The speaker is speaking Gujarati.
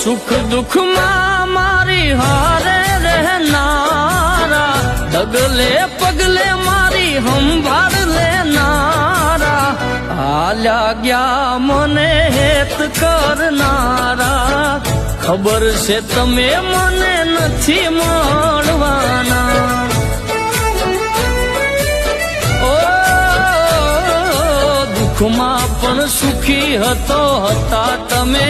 સુખ દુઃખમાં મારી હારે રહેનારા, ડગલે પગલે મારી સંભાળ લેનારા, હાલ્યા ગયા મને હેત કરનારા, ખબર છે તમે મને નથી મળવાના. દુઃખમાં પણ સુખી હતા તમે